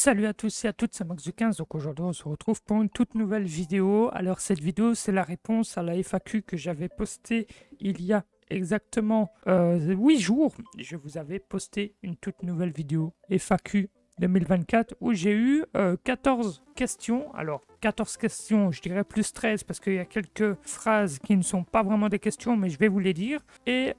Salut à tous et à toutes, c'est Max du 15. Donc aujourd'hui, on se retrouve pour une toute nouvelle vidéo. Alors, cette vidéo, c'est la réponse à la FAQ que j'avais postée il y a exactement 8 jours. Je vous avais posté une toute nouvelle vidéo FAQ 2024 où j'ai eu 14 questions. Alors, 14 questions, je dirais plus 13 parce qu'il y a quelques phrases qui ne sont pas vraiment des questions, mais je vais vous les dire. Et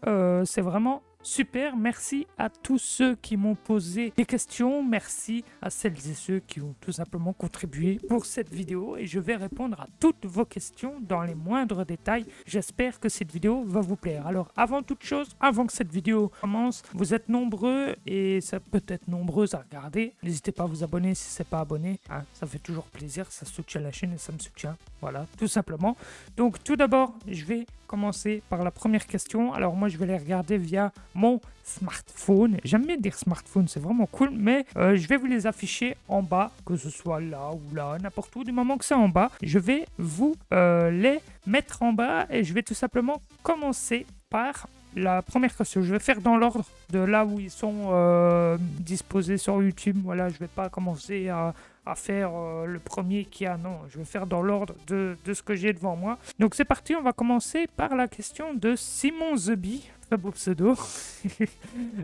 c'est vraiment super, merci à tous ceux qui m'ont posé des questions, merci à celles et ceux qui ont tout simplement contribué pour cette vidéo et je vais répondre à toutes vos questions dans les moindres détails. J'espère que cette vidéo va vous plaire. Alors avant toute chose, avant que cette vidéo commence, vous êtes nombreux et ça peut être nombreuses à regarder. N'hésitez pas à vous abonner si ce n'est pas abonné, hein, ça fait toujours plaisir, ça soutient la chaîne et ça me soutient. Voilà, tout simplement. Donc tout d'abord, je vais commencer par la première question. Alors moi, je vais les regarder via mon smartphone. J'aime bien dire smartphone, c'est vraiment cool, mais je vais vous les afficher en bas, que ce soit là ou là, n'importe où. Du moment que c'est en bas, je vais vous les mettre en bas et je vais tout simplement commencer par la première question. Je vais faire dans l'ordre de là où ils sont disposés sur YouTube. Voilà, je vais pas commencer à faire le premier qui a. Non, je vais faire dans l'ordre de ce que j'ai devant moi. Donc c'est parti, on va commencer par la question de Simon Zeby. Très beau pseudo.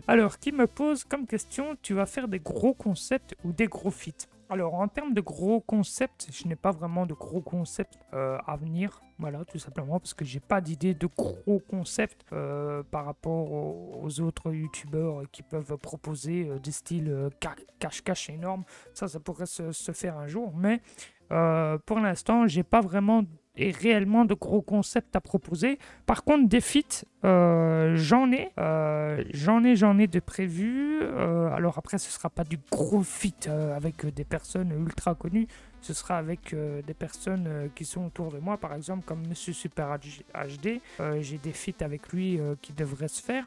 Alors, qui me pose comme question, tu vas faire des gros concepts ou des gros feats? Alors, en termes de gros concepts, je n'ai pas vraiment de gros concepts à venir. Voilà, tout simplement parce que j'ai pas d'idée de gros concepts par rapport aux autres youtubeurs qui peuvent proposer des styles cache-cache énormes. Ça pourrait se faire un jour, mais pour l'instant, j'ai pas vraiment et réellement de gros concepts à proposer. Par contre, des feats, j'en ai de prévus. Alors après, ce sera pas du gros feat avec des personnes ultra connues. Ce sera avec des personnes qui sont autour de moi, par exemple comme Monsieur Super HD. J'ai des feats avec lui qui devraient se faire.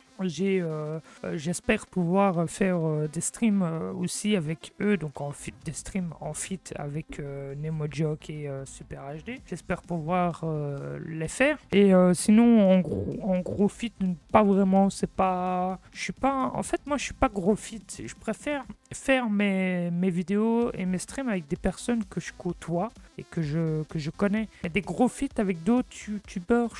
J'espère pouvoir faire des streams aussi avec eux, donc des streams en feat avec Nemojok et Super HD. J'espère pouvoir les faire. Et sinon, en gros feat, pas vraiment. En fait, moi, je suis pas gros feat. Je préfère faire mes vidéos et mes streams avec des personnes que je côtoie et que je connais. Mais des gros feats avec d'autres youtubeurs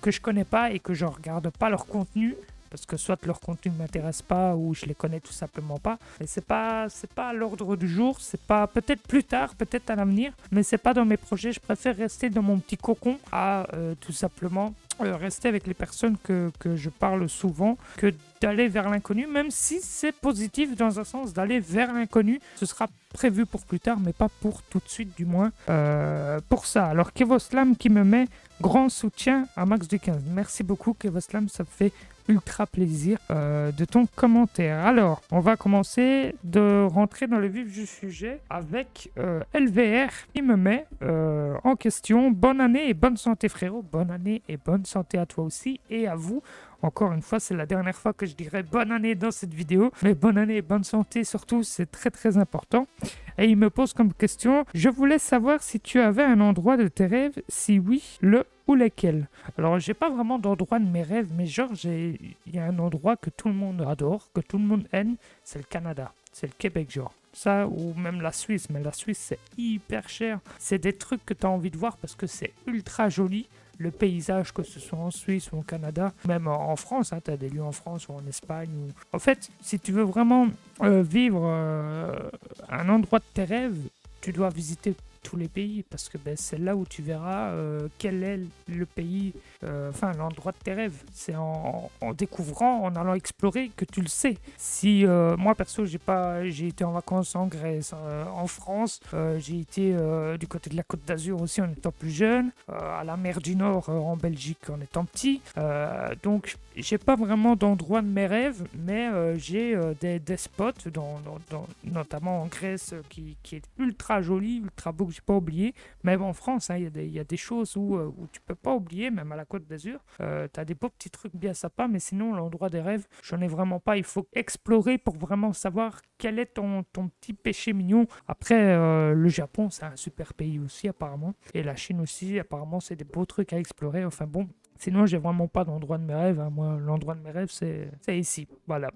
que je connais pas et que je regarde pas leur contenu parce que soit leur contenu ne m'intéresse pas ou je les connais tout simplement pas. Et c'est pas à l'ordre du jour, c'est pas, peut-être plus tard, peut-être à l'avenir, mais c'est pas dans mes projets. Je préfère rester dans mon petit cocon à tout simplement rester avec les personnes que je parle souvent que d'aller vers l'inconnu, même si c'est positif dans un sens d'aller vers l'inconnu. Ce sera prévu pour plus tard, mais pas pour tout de suite du moins. Pour ça, alors Kevoslam qui me met grand soutien à Max du 15. Merci beaucoup Kevoslam, ça me fait ultra plaisir de ton commentaire. Alors, on va commencer de rentrer dans le vif du sujet avec LVR qui me met en question. Bonne année et bonne santé frérot, bonne année et bonne santé à toi aussi et à vous. Encore une fois, c'est la dernière fois que je dirais bonne année dans cette vidéo, mais bonne année et bonne santé surtout, c'est très très important. Et il me pose comme question, je voulais savoir si tu avais un endroit de tes rêves, si oui, le ou lesquels. Alors, j'ai pas vraiment d'endroit de mes rêves, mais genre, il y a un endroit que tout le monde adore, que tout le monde aime, c'est le Canada, c'est le Québec, genre. Ça, ou même la Suisse, mais la Suisse, c'est hyper cher. C'est des trucs que tu as envie de voir parce que c'est ultra joli. Le paysage, que ce soit en Suisse ou au Canada, même en France, hein, tu as des lieux en France ou en Espagne. En fait, si tu veux vraiment vivre un endroit de tes rêves, tu dois visiter tous les pays parce que c'est là où tu verras quel est le pays, l'endroit de tes rêves. C'est en découvrant, en allant explorer que tu le sais. Si moi perso j'ai été en vacances en Grèce, en France, j'ai été du côté de la Côte d'Azur aussi en étant plus jeune, à la mer du Nord en Belgique en étant petit. Donc j'ai pas vraiment d'endroit de mes rêves, mais j'ai des spots, notamment en Grèce, qui est ultra joli, ultra beau, que j'ai pas oublié. Même en France, il y a des choses où tu peux pas oublier, même à la Côte d'Azur. Tu as des beaux petits trucs bien sympas, mais sinon, l'endroit des rêves, j'en ai vraiment pas. Il faut explorer pour vraiment savoir quel est ton petit péché mignon. Après, le Japon, c'est un super pays aussi, apparemment. Et la Chine aussi, apparemment, c'est des beaux trucs à explorer. Enfin bon. Sinon, j'ai vraiment pas d'endroit de mes rêves. Hein. Moi, l'endroit de mes rêves, c'est ici. Voilà.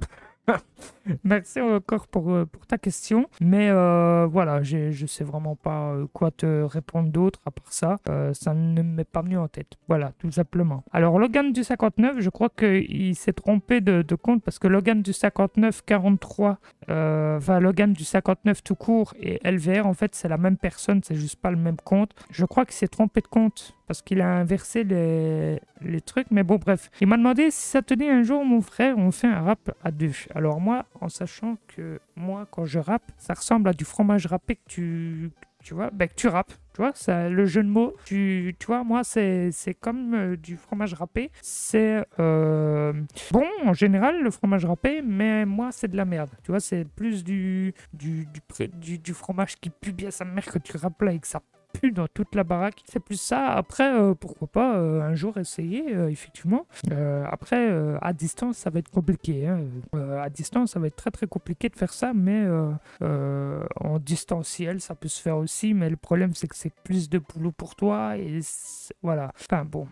Merci encore pour ta question. Mais voilà, je sais vraiment pas quoi te répondre d'autre à part ça. Ça ne m'est pas venu en tête. Voilà, tout simplement. Alors, Logan du 59, je crois qu'il s'est trompé de compte parce que Logan du 59 43, enfin Logan du 59 tout court et LVR, en fait, c'est la même personne, c'est juste pas le même compte. Je crois qu'il s'est trompé de compte parce qu'il a inversé les trucs. Mais bon, bref. Il m'a demandé si ça te dit un jour, mon frère, on fait un rap à deux. Alors moi, en sachant que moi, quand je rappe, ça ressemble à du fromage râpé que tu vois, ben, que tu rappes. Tu vois, ça, le jeu de mots, tu vois, moi, c'est comme du fromage râpé. C'est bon, en général, le fromage râpé, mais moi, c'est de la merde. Tu vois, c'est plus du fromage qui pue bien sa mère que tu râpes là et que ça pue dans toute la baraque. C'est plus ça. Après, pourquoi pas un jour essayer, effectivement. Après, à distance, ça va être compliqué. Hein. À distance, ça va être très très compliqué de faire ça, mais en distanciel, ça peut se faire aussi. Mais le problème, c'est que c'est plus de boulot pour toi et voilà. Enfin bon.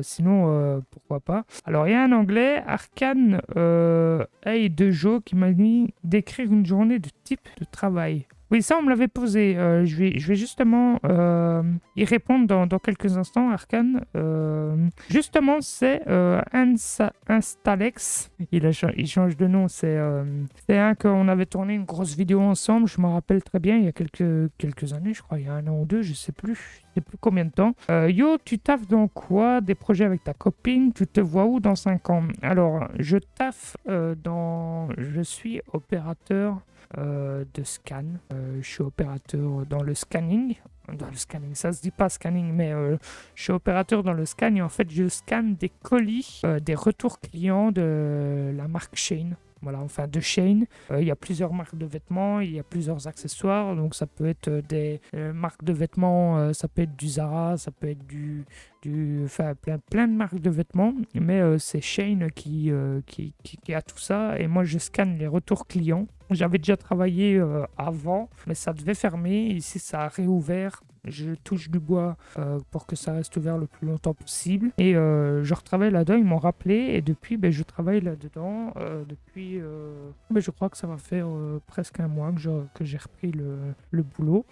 Sinon, pourquoi pas. Alors, il y a un anglais, Arcane Hey de Joe, qui m'a dit d'écrire une journée de type de travail. Oui, ça, on me l'avait posé. Je vais justement y répondre dans quelques instants, Arcane. Justement, c'est Instalex. Il change de nom. C'est un qu'on avait tourné une grosse vidéo ensemble. Je me rappelle très bien, il y a quelques années, je crois, il y a un an ou deux, je sais plus. Je sais plus combien de temps. Yo, tu taffes dans quoi? Des projets avec ta copine? Tu te vois où dans 5 ans? Alors, je taffe Je suis opérateur de scan. Je suis opérateur dans le scanning. Dans le scanning, ça se dit pas scanning, mais je suis opérateur dans le scan et en fait, je scanne des colis, des retours clients de la marque Shein. Voilà, enfin de Shein. Il y a plusieurs marques de vêtements, il y a plusieurs accessoires. Donc ça peut être des marques de vêtements, ça peut être du Zara, ça peut être enfin plein de marques de vêtements. Mais c'est Shein qui a tout ça. Et moi je scanne les retours clients. J'avais déjà travaillé avant, mais ça devait fermer. Ici ça a réouvert. Je touche du bois pour que ça reste ouvert le plus longtemps possible. Et je retravaille là-dedans, ils m'ont rappelé. Et depuis, je travaille là-dedans. Depuis, je crois que ça va faire presque un mois que j'ai repris le boulot.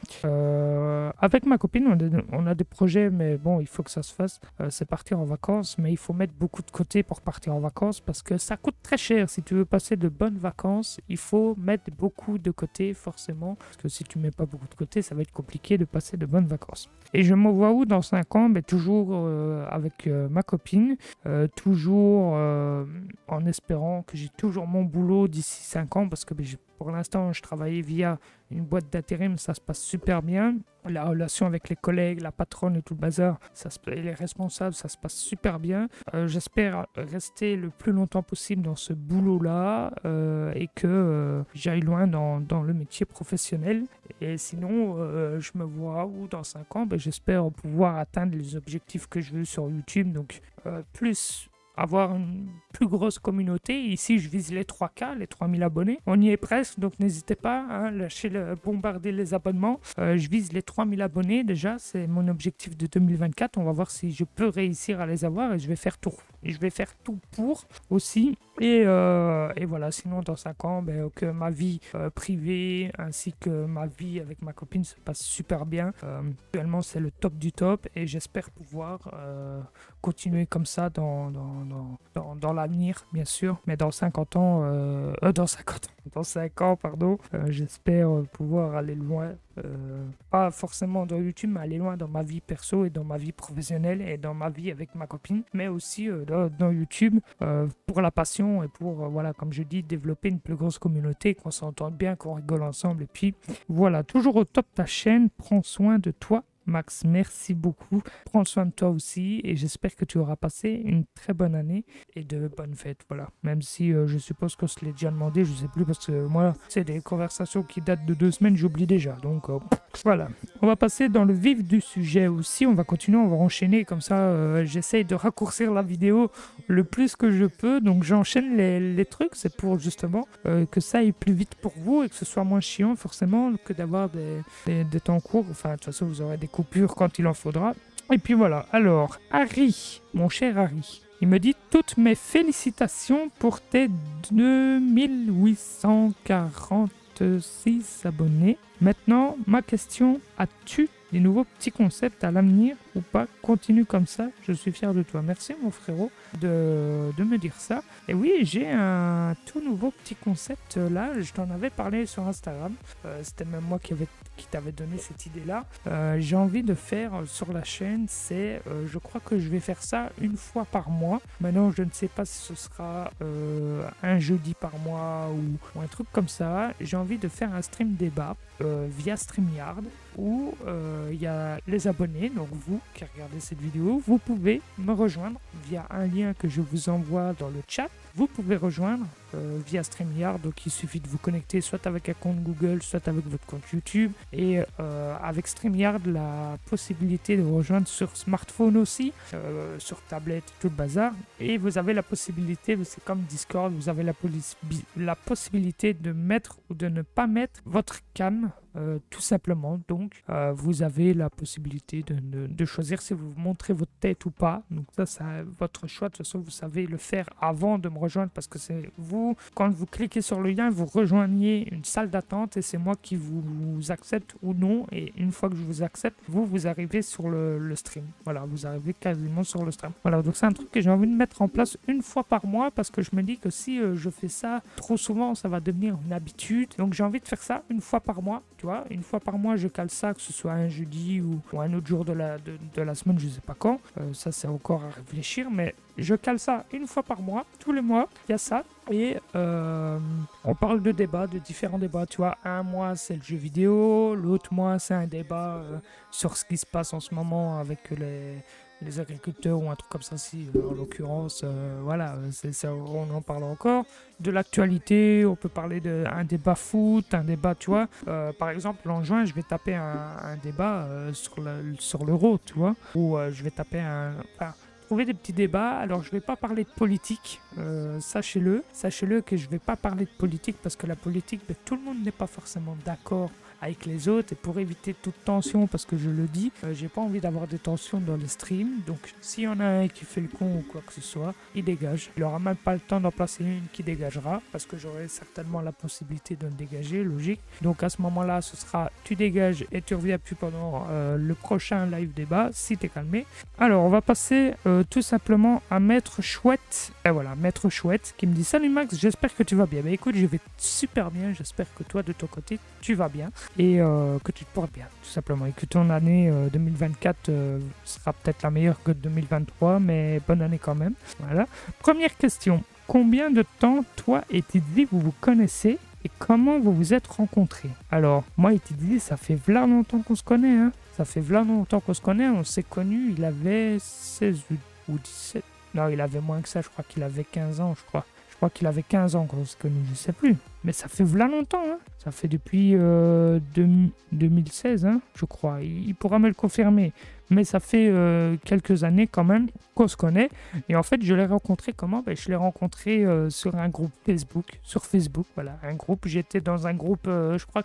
Avec ma copine, on a des projets, mais bon, il faut que ça se fasse. C'est partir en vacances, mais il faut mettre beaucoup de côté pour partir en vacances parce que ça coûte très cher. Si tu veux passer de bonnes vacances, il faut mettre beaucoup de côté, forcément. Parce que si tu mets pas beaucoup de côté, ça va être compliqué de passer de bonnes vacances. Et je me vois où dans 5 ans? Toujours avec ma copine, toujours en espérant que j'ai toujours mon boulot d'ici 5 ans parce que pour l'instant je travaillais via une boîte d'intérim, ça se passe super bien. La relation avec les collègues, la patronne et tout le bazar, et les responsables, ça se passe super bien. J'espère rester le plus longtemps possible dans ce boulot-là et que j'aille loin dans le métier professionnel. Et sinon, je me vois où dans 5 ans? J'espère pouvoir atteindre les objectifs que je veux sur YouTube. Donc, avoir une plus grosse communauté. Ici, je vise les 3K, les 3000 abonnés. On y est presque, donc n'hésitez pas à bombarder les abonnements. Je vise les 3000 abonnés déjà, c'est mon objectif de 2024. On va voir si je peux réussir à les avoir et je vais faire tout. Et je vais faire tout pour aussi. Et voilà, sinon dans 5 ans, que ma vie privée ainsi que ma vie avec ma copine se passe super bien. Actuellement, c'est le top du top et j'espère pouvoir continuer comme ça dans l'avenir, bien sûr. Mais dans 50 ans, dans 5 ans, pardon, j'espère pouvoir aller loin. Pas forcément dans YouTube, mais aller loin dans ma vie perso et dans ma vie professionnelle et dans ma vie avec ma copine, mais aussi dans YouTube pour la passion et pour, voilà, comme je dis, développer une plus grosse communauté, qu'on s'entende bien, qu'on rigole ensemble. Et puis, voilà, toujours au top ta chaîne, prends soin de toi. Max, merci beaucoup. Prends soin de toi aussi et j'espère que tu auras passé une très bonne année et de bonnes fêtes. Voilà. Même si je suppose qu'on se l'est déjà demandé, je sais plus parce que moi, c'est des conversations qui datent de 2 semaines, j'oublie déjà. Donc voilà. On va passer dans le vif du sujet aussi. On va continuer, on va enchaîner comme ça. J'essaye de raccourcir la vidéo le plus que je peux. Donc j'enchaîne les trucs. C'est pour justement que ça aille plus vite pour vous et que ce soit moins chiant forcément que d'avoir des temps courts. Enfin, de toute façon, vous aurez des coupures quand il en faudra. Et puis voilà. Alors, Harry, mon cher Harry. Il me dit toutes mes félicitations pour tes 2846 abonnés. Maintenant, ma question, as-tu des nouveaux petits concepts à l'avenir ou pas? Continue comme ça, je suis fier de toi. Merci mon frérot de me dire ça. Et oui, j'ai un tout nouveau petit concept là, je t'en avais parlé sur Instagram. C'était même moi qui t'avais donné cette idée-là. J'ai envie de faire sur la chaîne, je crois que je vais faire ça une fois par mois. Maintenant, je ne sais pas si ce sera un jeudi par mois ou un truc comme ça. J'ai envie de faire un stream débat via StreamYard où il y a les abonnés, donc vous qui regardez cette vidéo, vous pouvez me rejoindre via un lien que je vous envoie dans le chat. Vous pouvez rejoindre via StreamYard, donc il suffit de vous connecter soit avec un compte Google, soit avec votre compte YouTube. Et avec StreamYard, la possibilité de rejoindre sur smartphone aussi, sur tablette, tout le bazar. Et vous avez la possibilité, c'est comme Discord, vous avez la possibilité de mettre ou de ne pas mettre votre cam. Tout simplement, donc vous avez la possibilité de choisir si vous montrez votre tête ou pas. Donc ça, c'est votre choix. De toute façon, vous savez le faire avant de me rejoindre parce que c'est vous, quand vous cliquez sur le lien, vous rejoignez une salle d'attente et c'est moi qui vous accepte ou non. Et une fois que je vous accepte, vous arrivez sur le stream. Voilà, vous arrivez quasiment sur le stream. Voilà, donc c'est un truc que j'ai envie de mettre en place une fois par mois parce que je me dis que si je fais ça trop souvent, ça va devenir une habitude. Donc j'ai envie de faire ça une fois par mois. Tu vois, une fois par mois, je cale ça, que ce soit un jeudi ou un autre jour de la semaine, je sais pas quand. Ça, c'est encore à réfléchir, mais je cale ça une fois par mois. Tous les mois, il y a ça. Et on parle de débats, de différents débats. Tu vois, un mois, c'est le jeu vidéo. L'autre mois, c'est un débat sur ce qui se passe en ce moment avec les agriculteurs ou un truc comme ça, si en l'occurrence, voilà, on en parle encore. De l'actualité, on peut parler d'un débat foot, un débat, tu vois. Par exemple, en juin, je vais taper un débat sur l'euro, tu vois, ou je vais taper trouver des petits débats. Alors, je vais pas parler de politique, sachez-le que je vais pas parler de politique parce que la politique, ben, tout le monde n'est pas forcément d'accord avec les autres et pour éviter toute tension, parce que je le dis, j'ai pas envie d'avoir des tensions dans les streams. Donc s'il y en a un qui fait le con ou quoi que ce soit, il dégage. Il aura même pas le temps d'en placer une qui dégagera parce que j'aurai certainement la possibilité de le dégager, logique. Donc à ce moment-là, ce sera tu dégages et tu reviens plus pendant le prochain live débat si t'es calmé. Alors on va passer tout simplement à Maître Chouette. Et voilà, Maître Chouette qui me dit salut Max, j'espère que tu vas bien. Bah écoute, je vais super bien, j'espère que toi de ton côté tu vas bien. Et que tu te portes bien, tout simplement. Et que ton année 2024 sera peut-être la meilleure que 2023, mais bonne année quand même. Voilà. Première question. Combien de temps, toi et Tidzi, vous vous connaissez et comment vous vous êtes rencontrés? Alors, moi et Tidzi, ça fait v'là longtemps qu'on se connaît. Hein. Ça fait v'là longtemps qu'on se connaît. On s'est connus, il avait 16 ou 17. Non, il avait moins que ça, je crois qu'il avait 15 ans, je crois. Je crois qu'il avait 15 ans quand on se connaît, je sais plus. Mais ça fait v'là longtemps, hein. Ça fait depuis 2016, hein, je crois. Il pourra me le confirmer. Mais ça fait quelques années quand même qu'on se connaît. Et en fait, je l'ai rencontré comment? Je l'ai rencontré sur un groupe Facebook. Sur Facebook, voilà, un groupe. J'étais dans un groupe, je crois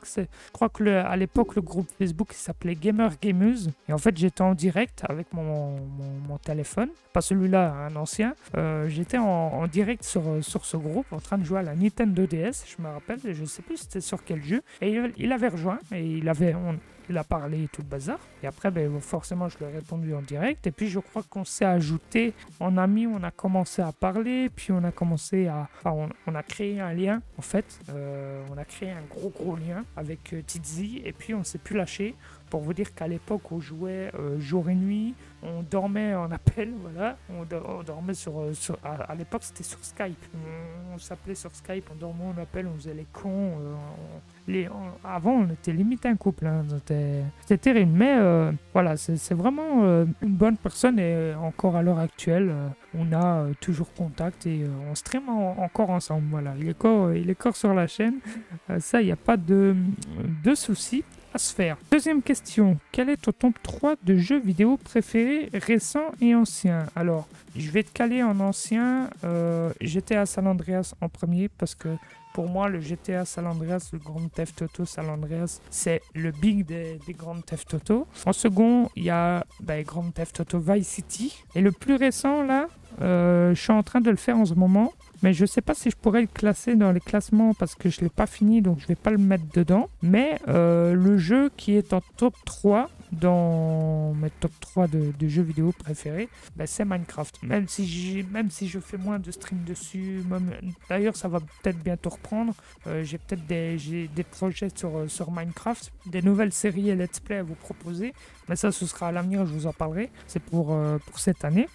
que à l'époque, le groupe Facebook s'appelait Gamer Gameuse. Et en fait, j'étais en direct avec mon téléphone. Pas celui-là, un ancien. J'étais en direct sur ce groupe en train de jouer à la Nintendo DS. Je me rappelle, je ne sais plus c'était sur quel jeu. Et il avait rejoint et il a parlé et tout le bazar. Et après, forcément, je lui ai répondu en direct. Et puis, je crois qu'on s'est ajouté en amis. On a commencé à parler. Puis, on a commencé à... Enfin, on a créé un lien, en fait. On a créé un gros lien avec Tidzi. Et puis, on s'est plus lâché. Pour vous dire qu'à l'époque, on jouait jour et nuit. On dormait en appel, voilà. On dormait à l'époque, c'était sur Skype. On s'appelait sur Skype, on dormait en appel, on faisait les cons. Avant, on était limite un couple. Hein. C'était terrible. Mais voilà, c'est vraiment une bonne personne. Et encore à l'heure actuelle, on a toujours contact et on stream encore ensemble. Voilà, il est encore sur la chaîne. Ça, il n'y a pas de souci à se faire. Deuxième question. Quel est ton top 3 de jeux vidéo préférés récents et anciens? Alors, je vais te caler en ancien. GTA San Andreas en premier parce que pour moi, le GTA San Andreas, le Grand Theft Auto San Andreas, c'est le big des Grand Theft Auto. En second, il y a Grand Theft Auto Vice City. Et le plus récent, là, Je suis en train de le faire en ce moment. Mais je sais pas si je pourrais le classer dans les classements parce que je l'ai pas fini, donc je vais pas le mettre dedans. Mais le jeu qui est en top 3 dans mes top 3 de jeux vidéo préférés, ben, c'est Minecraft. Même si je fais moins de streams dessus, d'ailleurs ça va peut-être bientôt reprendre. J'ai peut-être des projets sur Minecraft, des nouvelles séries et let's play à vous proposer. Mais ça, ce sera à l'avenir, je vous en parlerai. C'est pour cette année.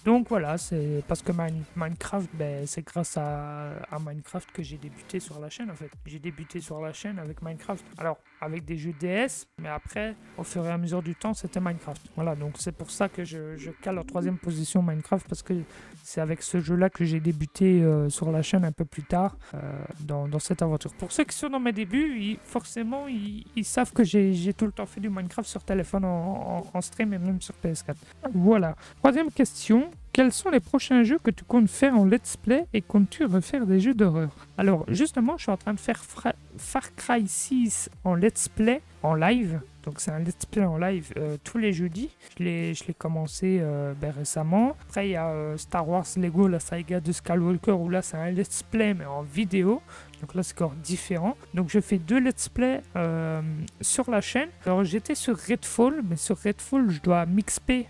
Donc voilà, c'est parce que Minecraft, ben, c'est grâce à Minecraft que j'ai débuté sur la chaîne en fait. J'ai débuté sur la chaîne avec Minecraft. Alors, avec des jeux DS, mais après, au fur et à mesure du temps, c'était Minecraft. Voilà, donc c'est pour ça que je cale en 3e position Minecraft parce que c'est avec ce jeu-là que j'ai débuté sur la chaîne un peu plus tard dans cette aventure. Pour ceux qui sont dans mes débuts, forcément, ils savent que j'ai tout le temps fait du Minecraft sur téléphone en stream et même sur PS4. Voilà. 3e question. Quels sont les prochains jeux que tu comptes faire en let's play et comptes-tu refaire des jeux d'horreur? Alors justement, je suis en train de faire Far Cry 6 en let's play, en live. Donc c'est un let's play en live tous les jeudis. Je l'ai commencé récemment. Après il y a Star Wars Lego, la saga de Skywalker, où là c'est un let's play mais en vidéo. Donc là c'est encore différent. Donc je fais 2 let's play sur la chaîne. Alors j'étais sur Redfall, mais sur Redfall je dois m'XP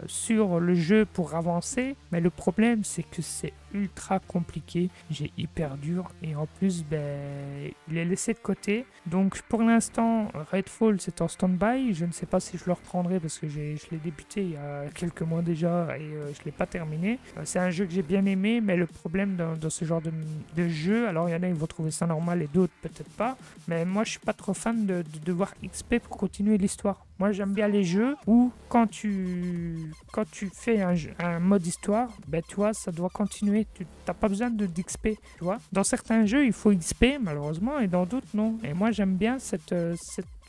sur le jeu pour avancer, mais le problème c'est que c'est ultra compliqué, j'ai hyper dur et en plus il est laissé de côté. Donc pour l'instant Redfall c'est en stand-by, je ne sais pas si je le reprendrai parce que je l'ai débuté il y a quelques mois déjà et je l'ai pas terminé. C'est un jeu que j'ai bien aimé, mais le problème dans ce genre de jeu, alors il y en a ils vont trouver ça normal et d'autres peut-être pas, mais moi je suis pas trop fan de devoir XP pour continuer l'histoire. Moi j'aime bien les jeux où quand tu fais un mode histoire, tu vois, ça doit continuer. Tu n'as pas besoin d'XP, tu vois. Dans certains jeux, il faut XP, malheureusement, et dans d'autres, non. Et moi, j'aime bien cette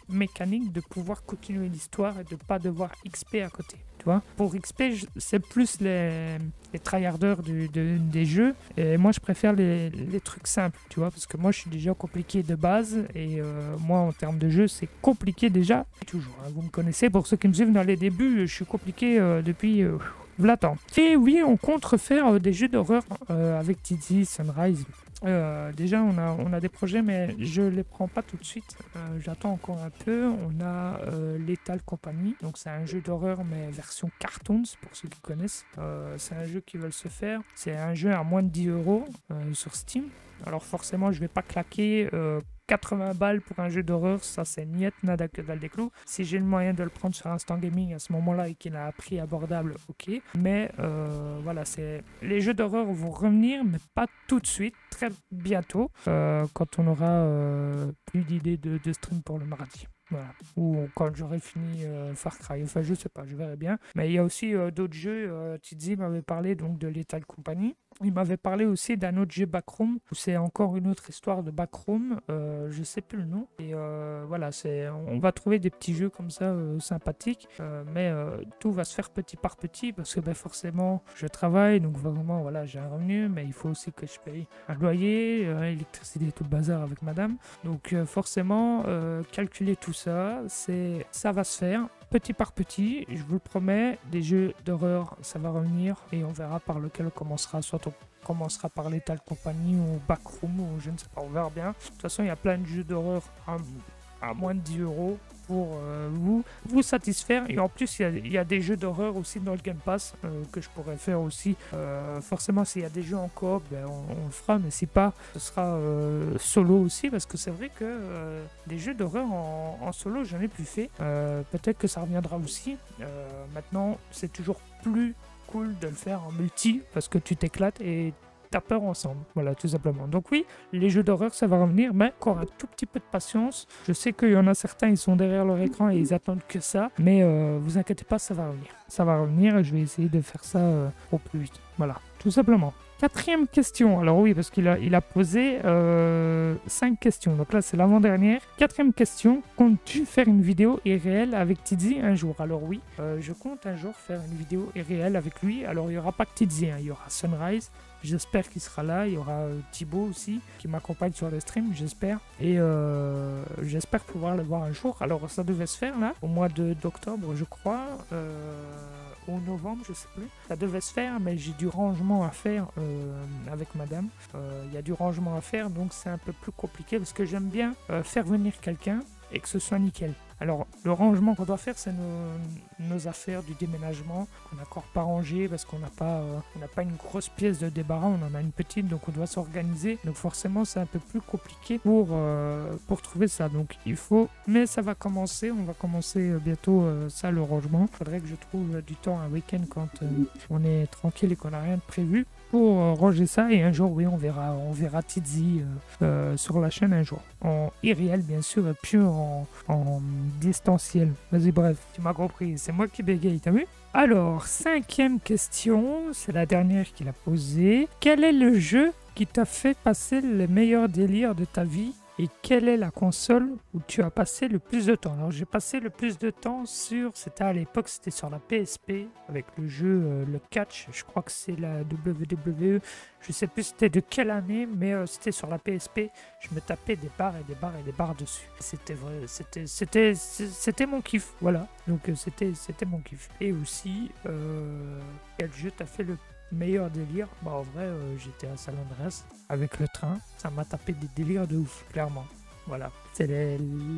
mécanique de pouvoir continuer l'histoire et de ne pas devoir XP à côté. Tu vois, pour XP, c'est plus les tryharders des jeux. Et moi, je préfère les trucs simples, tu vois, parce que moi, je suis déjà compliqué de base. Et moi, en termes de jeu, c'est compliqué déjà. Toujours, hein, vous me connaissez. Pour ceux qui me suivent dans les débuts, je suis compliqué depuis... Vlatan. Et oui, on compte refaire des jeux d'horreur avec Tizi, Sunrise. Déjà, on a des projets, mais je les prends pas tout de suite. J'attends encore un peu. On a Lethal Company. Donc, c'est un jeu d'horreur, mais version cartoons, pour ceux qui connaissent. C'est un jeu qui veulent se faire. C'est un jeu à moins de 10 € sur Steam. Alors, forcément, je vais pas claquer 80 balles pour un jeu d'horreur, ça c'est niet, nada que dalle des clous. Si j'ai le moyen de le prendre sur Instant Gaming à ce moment-là et qu'il a un prix abordable, ok. Mais voilà, les jeux d'horreur vont revenir, mais pas tout de suite, très bientôt, quand on aura plus d'idées de stream pour le mardi. Voilà. Ou quand j'aurai fini Far Cry. Enfin, je sais pas, je verrai bien. Mais il y a aussi d'autres jeux. Tizi m'avait parlé donc de Lethal Company. Il m'avait parlé aussi d'un autre jeu Backroom, où c'est encore une autre histoire de Backroom. Je sais plus le nom. Et voilà, on va trouver des petits jeux comme ça sympathiques. Mais tout va se faire petit par petit parce que forcément, je travaille. Donc vraiment, voilà, j'ai un revenu. Mais il faut aussi que je paye un loyer, électricité, tout le bazar avec madame. Donc forcément, calculer tout ça, ça va se faire petit par petit, je vous le promets. Des jeux d'horreur, ça va revenir et on verra par lequel on commencera. Soit on commencera par Lethal Company ou Backroom ou je ne sais pas, on verra bien. De toute façon, il y a plein de jeux d'horreur à moins de 10 € pour vous satisfaire. Et en plus, il y a des jeux d'horreur aussi dans le Game Pass que je pourrais faire aussi. Forcément, s'il y a des jeux en coop, on le fera, mais si pas, ce sera solo aussi, parce que c'est vrai que des jeux d'horreur en solo, j'en ai plus fait. Peut-être que ça reviendra aussi. Maintenant, c'est toujours plus cool de le faire en multi, parce que tu t'éclates et t'as peur ensemble, voilà, tout simplement. Donc oui, les jeux d'horreur, ça va revenir, mais encore un tout petit peu de patience. Je sais qu'il y en a certains, ils sont derrière leur écran et ils attendent que ça, mais vous inquiétez pas, ça va revenir. Ça va revenir et je vais essayer de faire ça au plus vite. Voilà, tout simplement. 4e question, alors oui, parce qu'il a posé 5 questions, donc là c'est l'avant-dernière. 4e question, comptes-tu faire une vidéo irréelle avec Tizi un jour? Alors oui, je compte un jour faire une vidéo irréelle avec lui. Alors il n'y aura pas que Tizi, hein, il y aura Sunrise. J'espère qu'il sera là. Il y aura Thibaut aussi qui m'accompagne sur le stream, j'espère. Et j'espère pouvoir le voir un jour. Alors ça devait se faire là, au mois d'octobre, je crois. ou novembre, je sais plus. Ça devait se faire, mais j'ai du rangement à faire avec madame. Il y a du rangement à faire, donc c'est un peu plus compliqué parce que j'aime bien faire venir quelqu'un et que ce soit nickel. Alors, le rangement qu'on doit faire, c'est nos affaires du déménagement qu'on n'a encore pas rangé parce qu'on n'a pas une grosse pièce de débarras, on en a une petite, donc on doit s'organiser. Donc forcément, c'est un peu plus compliqué pour trouver ça. Donc il faut, mais ça va commencer, on va commencer bientôt ça, le rangement. Il faudrait que je trouve du temps un week-end quand on est tranquille et qu'on n'a rien de prévu pour ranger ça. Et un jour, oui, on verra Tizi sur la chaîne un jour. En irréel, bien sûr, et puis en distanciel. Vas-y, bref, tu m'as compris, c'est moi qui bégaye, t'as vu? Alors, 5e question, c'est la dernière qu'il a posée. Quel est le jeu qui t'a fait passer le meilleur délire de ta vie? Et quelle est la console où tu as passé le plus de temps? Alors j'ai passé le plus de temps c'était à l'époque, c'était sur la PSP, avec le jeu le catch, je crois que c'est la WWE, je sais plus c'était de quelle année, mais c'était sur la PSP, je me tapais des barres et des barres et des barres dessus. C'était vrai, c'était mon kiff, voilà, donc c'était mon kiff. Et aussi, quel jeu t'a fait le meilleur délire? Bah en vrai, j'étais à San Andreas avec le train, ça m'a tapé des délires de ouf, clairement. Voilà, c'est les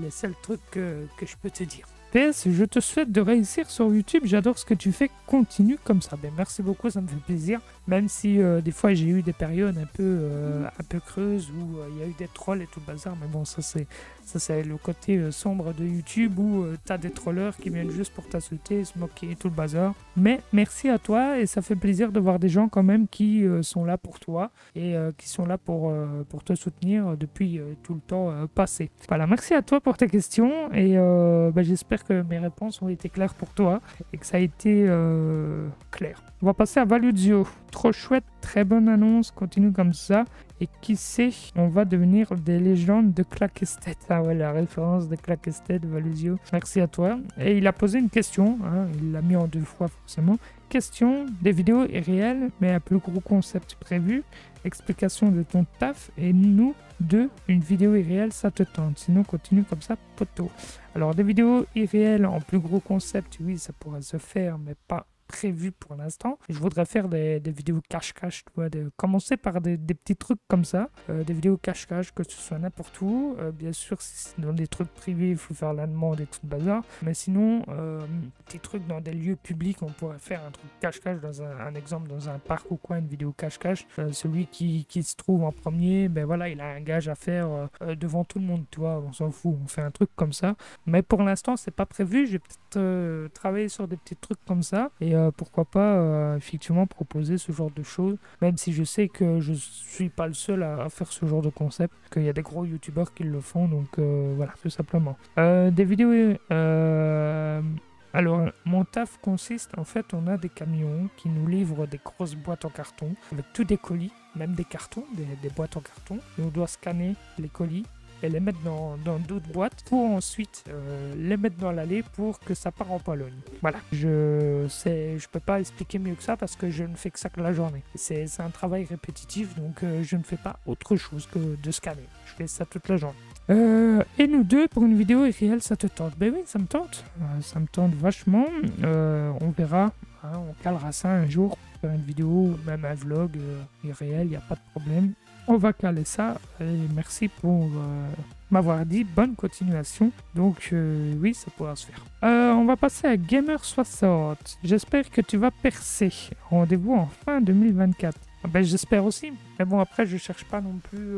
seuls trucs que je peux te dire. PS, je te souhaite de réussir sur YouTube, j'adore ce que tu fais, continue comme ça. Ben, merci beaucoup, ça me fait plaisir. Même si des fois j'ai eu des périodes un peu creuses où il y a eu des trolls et tout le bazar, mais bon, ça c'est le côté sombre de YouTube où t'as des trollers qui viennent juste pour t'insulter, se moquer et tout le bazar. Mais merci à toi et ça fait plaisir de voir des gens quand même qui sont là pour toi et qui sont là pour te soutenir depuis tout le temps passé. Voilà, merci à toi pour tes questions et j'espère que mes réponses ont été claires pour toi et que ça a été clair. On va passer à Valuzio. Trop chouette, très bonne annonce, continue comme ça. Et qui sait, on va devenir des légendes de Claquested. Ah ouais, la référence de Claquested, Valuzio. Merci à toi. Et il a posé une question, hein, il l'a mis en 2 fois forcément. Question, des vidéos irréelles, mais un plus gros concept prévu. Explication de ton taf et nous deux, une vidéo irréelle, ça te tente. Sinon, continue comme ça, poteau. Alors, des vidéos irréelles en plus gros concept, oui, ça pourrait se faire, mais pas prévu pour l'instant. Je voudrais faire des vidéos cache-cache, tu vois, commencer par des petits trucs comme ça, des vidéos cache-cache, que ce soit n'importe où. Bien sûr, si c'est dans des trucs privés, il faut faire la demande et tout le bazar. Mais sinon, petits trucs dans des lieux publics, on pourrait faire un truc cache-cache, dans un exemple, dans un parc ou quoi, une vidéo cache-cache. Celui qui se trouve en premier, ben voilà, il a un gage à faire devant tout le monde, tu vois, on s'en fout, on fait un truc comme ça. Mais pour l'instant, c'est pas prévu, je vais peut-être travailler sur des petits trucs comme ça, et pourquoi pas effectivement proposer ce genre de choses, même si je sais que je suis pas le seul à faire ce genre de concept, qu'il y a des gros youtubeurs qui le font, donc voilà, tout simplement. Des vidéos... Alors, mon taf consiste, en fait, on a des camions qui nous livrent des grosses boîtes en carton, avec tous des colis, même des cartons, des boîtes en carton, et on doit scanner les colis et les mettre dans d'autres boîtes pour ensuite les mettre dans l'allée pour que ça parte en Pologne. Voilà, je peux pas expliquer mieux que ça parce que je ne fais que ça que la journée. C'est un travail répétitif, donc je ne fais pas autre chose que de scanner. Je fais ça toute la journée. Et nous deux pour une vidéo irréelle, ça te tente? Ben oui, ça me tente. Ça me tente vachement. On verra, hein, on calera ça un jour, faire une vidéo ou même un vlog irréel, il n'y a pas de problème. On va caler ça et merci pour m'avoir dit bonne continuation. Donc oui, ça pourra se faire. On va passer à Gamer60. J'espère que tu vas percer. Rendez-vous en fin 2024. Ben, j'espère aussi. Mais bon, après, je cherche pas non plus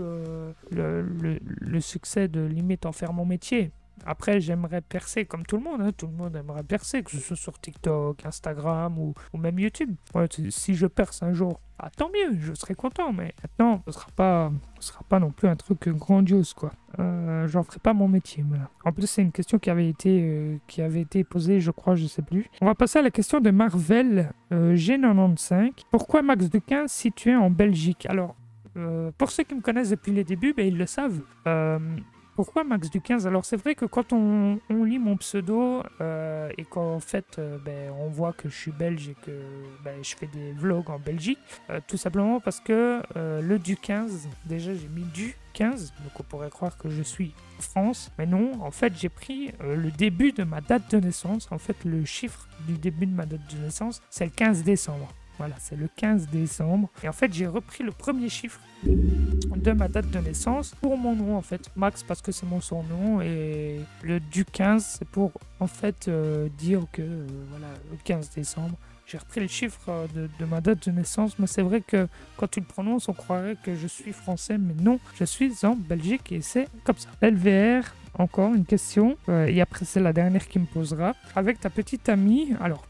le succès de limite en faire mon métier. Après, j'aimerais percer comme tout le monde. Hein. Tout le monde aimerait percer, que ce soit sur TikTok, Instagram ou même YouTube. Ouais, si je perce un jour, ah, tant mieux, je serai content. Mais maintenant, ce sera pas non plus un truc grandiose, quoi. J'en ferai pas mon métier. Voilà. En plus, c'est une question qui avait été posée, je crois, je sais plus. On va passer à la question de Marvel G95. Pourquoi Max de 15 situé en Belgique? Alors, pour ceux qui me connaissent depuis les débuts, ben, ils le savent. Pourquoi Max du 15? Alors c'est vrai que quand on lit mon pseudo et qu'en fait on voit que je suis belge et que je fais des vlogs en Belgique, tout simplement parce que le du 15, déjà j'ai mis du 15, donc on pourrait croire que je suis en France, mais non, en fait j'ai pris le début de ma date de naissance, en fait le chiffre du début de ma date de naissance, c'est le 15 décembre. Voilà, c'est le 15 décembre. Et en fait, j'ai repris le premier chiffre de ma date de naissance pour mon nom, en fait. Max, parce que c'est mon surnom. Et le du 15, c'est pour, en fait, dire que, voilà, le 15 décembre, j'ai repris le chiffre de ma date de naissance. Mais c'est vrai que quand tu le prononces, on croirait que je suis français. Mais non, je suis en Belgique et c'est comme ça. LVR. Encore une question, et après c'est la dernière qui me posera. Avec ta petite amie, alors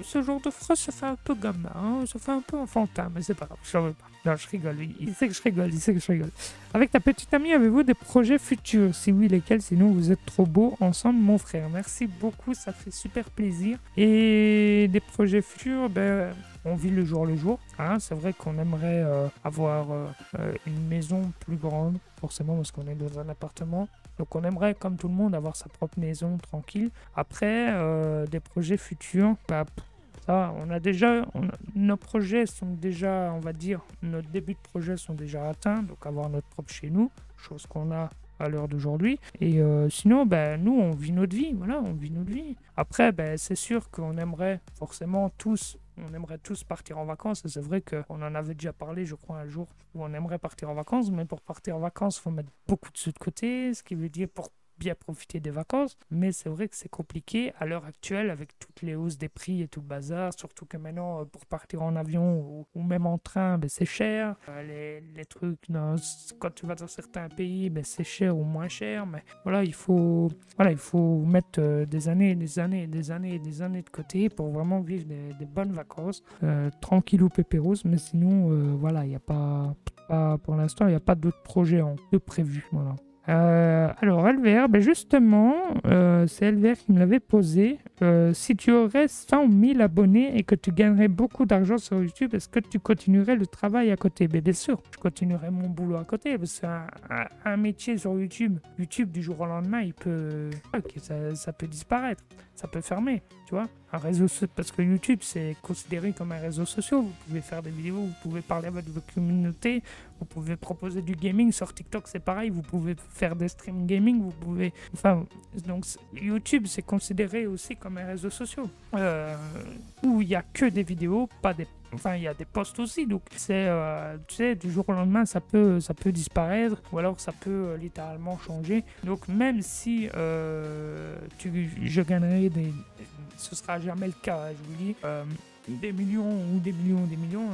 ce genre de phrase se fait un peu gamin, hein, ça fait un peu enfantin, mais c'est pas grave, je ne veux pas. Non, je rigole, il sait que je rigole, il sait que je rigole. Avec ta petite amie, avez-vous des projets futurs? Si oui, lesquels? Sinon, vous êtes trop beaux ensemble, mon frère. Merci beaucoup, ça fait super plaisir. Et des projets futurs, ben... on vit le jour, hein. C'est vrai qu'on aimerait avoir une maison plus grande, forcément parce qu'on est dans un appartement. Donc on aimerait, comme tout le monde, avoir sa propre maison tranquille. Après, des projets futurs, bah, ça, nos projets sont déjà, on va dire, nos débuts de projet sont déjà atteints. Donc avoir notre propre chez nous, chose qu'on a à l'heure d'aujourd'hui. Et sinon, ben, nous, on vit notre vie. Voilà, on vit notre vie. Après, ben, c'est sûr qu'on aimerait forcément tous... On aimerait tous partir en vacances, et c'est vrai qu'on en avait déjà parlé, je crois, un jour, où on aimerait partir en vacances, mais pour partir en vacances, il faut mettre beaucoup de sous de côté, ce qui veut dire pour bien profiter des vacances, mais c'est vrai que c'est compliqué à l'heure actuelle avec toutes les hausses des prix et tout le bazar, surtout que maintenant, pour partir en avion ou même en train, ben, c'est cher. Les trucs, quand tu vas dans certains pays, ben, c'est cher ou moins cher, mais voilà, il faut mettre des années de côté pour vraiment vivre des bonnes vacances, tranquillou pépéros, mais sinon, voilà, il n'y a pas, pour l'instant, il n'y a pas d'autres projets de prévus, voilà. Alors LVR, ben justement, c'est LVR qui me l'avait posé. Si tu aurais 100 000 abonnés et que tu gagnerais beaucoup d'argent sur YouTube, est-ce que tu continuerais le travail à côté? Ben, bien sûr, je continuerai mon boulot à côté, parce que c'est un métier sur YouTube. YouTube, du jour au lendemain, il peut... ça peut disparaître, ça peut fermer, tu vois. Un réseau, parce que YouTube, c'est considéré comme un réseau social. Vous pouvez faire des vidéos, vous pouvez parler avec votre communauté, vous pouvez proposer du gaming. Sur TikTok, c'est pareil, vous pouvez faire des streams gaming, vous pouvez... Enfin, donc YouTube, c'est considéré aussi comme un réseau social où il n'y a que des vidéos, pas des... Enfin, il y a des posts aussi, donc c'est, tu sais, du jour au lendemain, ça peut disparaître, ou alors ça peut littéralement changer. Donc même si je gagnerai ce sera jamais le cas, hein, je vous dis, des millions,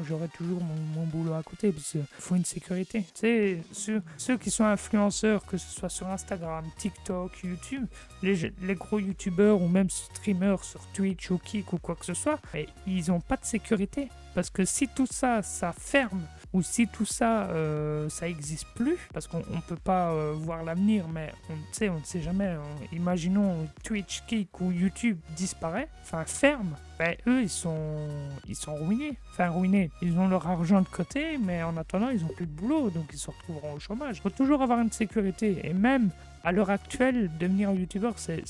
j'aurai toujours mon boulot à côté, parce qu'il faut une sécurité. Tu sais, ceux qui sont influenceurs, que ce soit sur Instagram, TikTok, YouTube, les gros youtubeurs ou même streamers sur Twitch ou Kik ou quoi que ce soit, mais ils n'ont pas de sécurité. Parce que si tout ça, ça ferme, ou si tout ça, ça n'existe plus, parce qu'on ne peut pas voir l'avenir, mais on ne sait jamais. Imaginons Twitch, Kik ou YouTube disparaît, enfin ferme, ben, eux, ils sont ruinés. Enfin, ruinés. Ils ont leur argent de côté, mais en attendant, ils n'ont plus de boulot, donc ils se retrouveront au chômage. Il faut toujours avoir une sécurité. Et même à l'heure actuelle, devenir youtubeur, c'est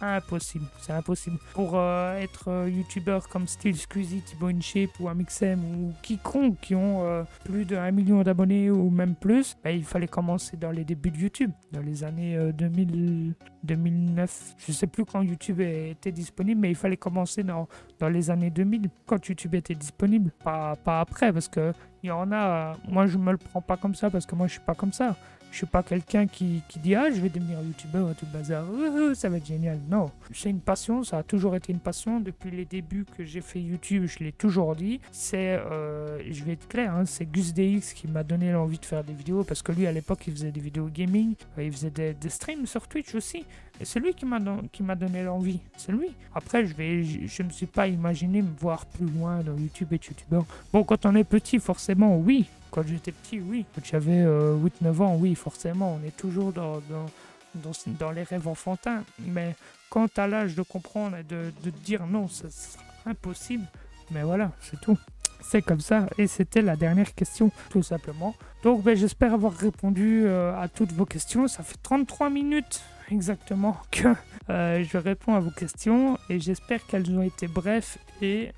impossible. C'est impossible. Pour être youtubeur comme Steel Squeezie, Thibaut InShape ou Amixem ou quiconque qui ont plus de 1 million d'abonnés ou même plus, ben, il fallait commencer dans les débuts de YouTube, dans les années 2009. Je sais plus quand YouTube était disponible, mais il fallait commencer dans les années 2000, quand YouTube était disponible. Pas après, parce que il y en a... moi, je me le prends pas comme ça, parce que moi, je suis pas comme ça. Je suis pas quelqu'un qui dit « Ah, je vais devenir youtubeur, tout le bazar, ça va être génial ». Non, c'est une passion, ça a toujours été une passion. Depuis les débuts que j'ai fait YouTube, je l'ai toujours dit. C'est, je vais être clair, hein, c'est GusDX qui m'a donné l'envie de faire des vidéos, parce que lui, à l'époque, il faisait des vidéos gaming, il faisait des streams sur Twitch aussi. Et c'est lui qui m'a donné l'envie, c'est lui. Après, je me suis pas imaginé me voir plus loin dans YouTube et youtubeur. Bon, quand on est petit, forcément, oui. Quand j'étais petit, oui. Quand j'avais 8-9 ans, oui, forcément. On est toujours dans les rêves enfantins. Mais quand tu as l'âge de comprendre et de dire non, ce sera impossible, mais voilà, c'est tout. C'est comme ça. Et c'était la dernière question, tout simplement. Donc, ben, j'espère avoir répondu à toutes vos questions. Ça fait 33 minutes exactement que je réponds à vos questions. Et j'espère qu'elles ont été brèves et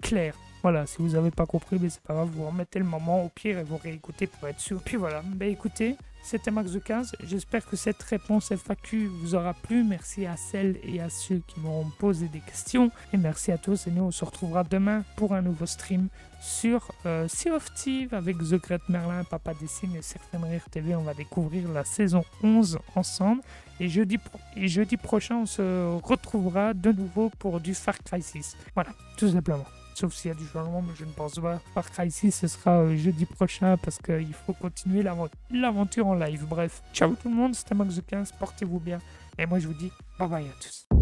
claires. Voilà, si vous n'avez pas compris, mais c'est pas grave, vous remettez le moment au pire et vous réécoutez pour être sûr. Puis voilà, bah écoutez, c'était Max de 15. J'espère que cette réponse FAQ vous aura plu. Merci à celles et à ceux qui m'auront posé des questions. Et merci à tous. Et nous, on se retrouvera demain pour un nouveau stream sur Sea of Thieves avec The Great Merlin, Papa Dessine et Certaines Rire TV. On va découvrir la saison 11 ensemble. Et jeudi prochain, on se retrouvera de nouveau pour du Far Cry 6. Voilà, tout simplement. Sauf s'il y a du changement, mais je ne pense pas. Far Cry 6, ce sera jeudi prochain parce qu'il faut continuer l'aventure en live. Bref, ciao tout le monde, c'était Max the 15, portez-vous bien. Et moi je vous dis bye bye à tous.